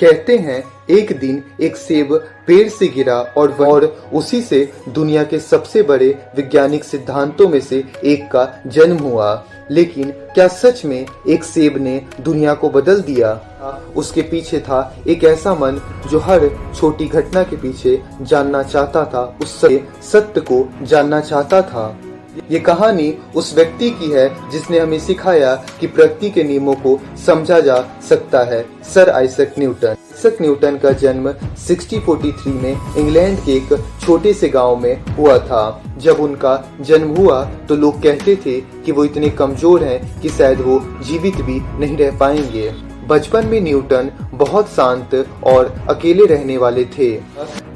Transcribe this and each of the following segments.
कहते हैं एक दिन एक सेब पेड़ से गिरा और उसी से दुनिया के सबसे बड़े वैज्ञानिक सिद्धांतों में से एक का जन्म हुआ। लेकिन क्या सच में एक सेब ने दुनिया को बदल दिया? उसके पीछे था एक ऐसा मन जो हर छोटी घटना के पीछे जानना चाहता था, उस सत्य को जानना चाहता था। ये कहानी उस व्यक्ति की है जिसने हमें सिखाया कि प्रकृति के नियमों को समझा जा सकता है, sir Isaac Newton. Isaac Newton का जन्म 1643 में इंग्लैंड के एक छोटे से गांव में हुआ था। जब उनका जन्म हुआ तो लोग कहते थे कि वो इतने कमजोर हैं कि शायद वो जीवित भी नहीं रह पाएंगे। बचपन में न्यूटन बहुत शांत और अकेले रहने वाले थे।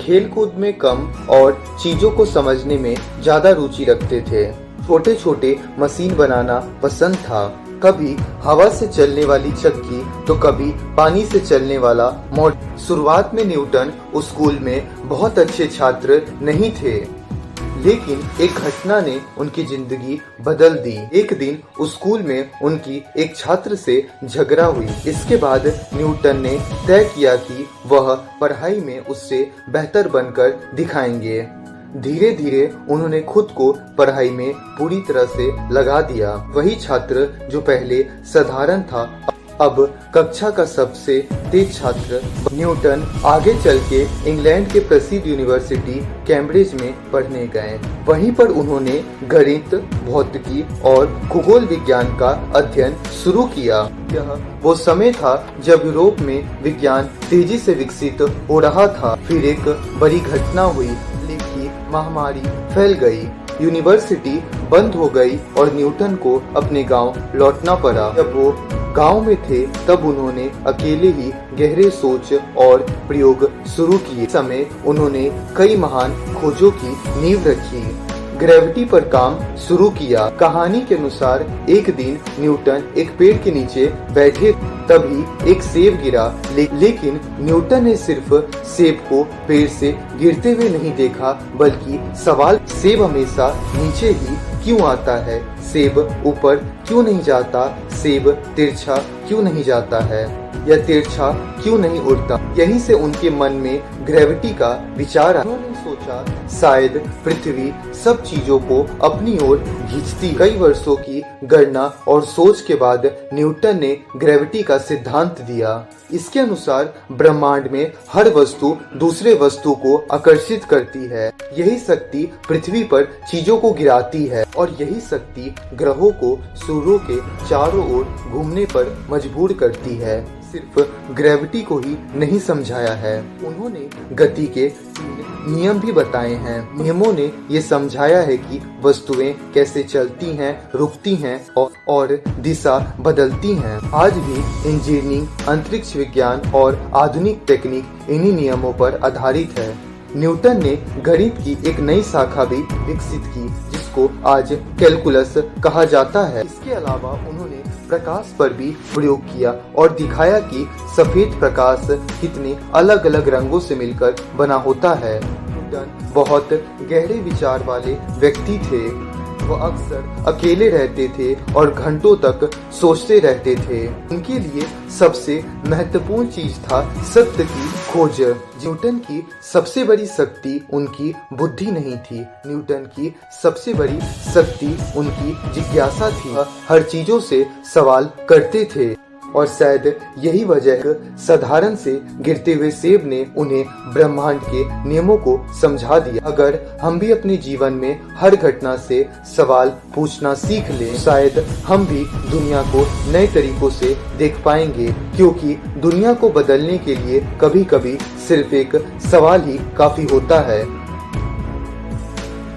खेलकूद में कम और चीजों को समझने में ज्यादा रुचि रखते थे। छोटे छोटे मशीन बनाना पसंद था, कभी हवा से चलने वाली चक्की तो कभी पानी से चलने वाला मोटर। शुरुआत में न्यूटन स्कूल में बहुत अच्छे छात्र नहीं थे, लेकिन एक घटना ने उनकी जिंदगी बदल दी। एक दिन स्कूल में उनकी एक छात्र से झगड़ा हुई। इसके बाद न्यूटन ने तय किया कि वह पढ़ाई में उससे बेहतर बनकर दिखाएंगे। धीरे धीरे उन्होंने खुद को पढ़ाई में पूरी तरह से लगा दिया। वही छात्र जो पहले साधारण था अब कक्षा का सबसे तेज छात्र। न्यूटन आगे चल के इंग्लैंड के प्रसिद्ध यूनिवर्सिटी कैम्ब्रिज में पढ़ने गए। वहीं पर उन्होंने गणित, भौतिकी और खगोल विज्ञान का अध्ययन शुरू किया। यह वो समय था जब यूरोप में विज्ञान तेजी से विकसित हो रहा था। फिर एक बड़ी घटना हुई, की महामारी फैल गई, यूनिवर्सिटी बंद हो गई और न्यूटन को अपने गांव लौटना पड़ा। जब वो गांव में थे तब उन्होंने अकेले ही गहरे सोच और प्रयोग शुरू किए। इस समय उन्होंने कई महान खोजों की नींव रखी, ग्रेविटी पर काम शुरू किया। कहानी के अनुसार एक दिन न्यूटन एक पेड़ के नीचे बैठे, तभी एक सेब गिरा। लेकिन न्यूटन ने सिर्फ सेब को पेड़ से गिरते हुए नहीं देखा, बल्कि सवाल, सेब हमेशा नीचे ही क्यों आता है? सेब ऊपर क्यों नहीं जाता? सेब तिरछा क्यों नहीं जाता है? या तिरछा क्यों नहीं उड़ता? यहीं से उनके मन में ग्रेविटी का विचार आया। उन्होंने सोचा शायद पृथ्वी सब चीजों को अपनी ओर खींचती। कई वर्षों की गणना और सोच के बाद न्यूटन ने ग्रेविटी का सिद्धांत दिया। इसके अनुसार ब्रह्मांड में हर वस्तु दूसरे वस्तु को आकर्षित करती है। यही शक्ति पृथ्वी पर चीजों को गिराती है और यही शक्ति ग्रहों को सूर्यों के चारों ओर घूमने पर मजबूर करती है। सिर्फ ग्रेविटी को ही नहीं समझाया है, उन्होंने गति के नियम भी बताए हैं। नियमों ने ये समझाया है कि वस्तुएं कैसे चलती हैं, रुकती हैं और दिशा बदलती हैं। आज भी इंजीनियरिंग, अंतरिक्ष विज्ञान और आधुनिक तकनीक इन्हीं नियमों पर आधारित है। न्यूटन ने गणित की एक नई शाखा भी विकसित की, जिसको आज कैलकुलस कहा जाता है। इसके अलावा उन्होंने प्रकाश पर भी प्रयोग किया और दिखाया कि सफेद प्रकाश कितने अलग अलग रंगों से मिलकर बना होता है। न्यूटन बहुत गहरे विचार वाले व्यक्ति थे। वो अक्सर अकेले रहते थे और घंटों तक सोचते रहते थे। उनके लिए सबसे महत्वपूर्ण चीज था सत्य की खोज। न्यूटन की सबसे बड़ी शक्ति उनकी बुद्धि नहीं थी, न्यूटन की सबसे बड़ी शक्ति उनकी जिज्ञासा थी। हर चीजों से सवाल करते थे और शायद यही वजह साधारण से गिरते हुए सेब ने उन्हें ब्रह्मांड के नियमों को समझा दिया। अगर हम भी अपने जीवन में हर घटना से सवाल पूछना सीख लें, शायद हम भी दुनिया को नए तरीकों से देख पाएंगे, क्योंकि दुनिया को बदलने के लिए कभी कभी सिर्फ एक सवाल ही काफी होता है।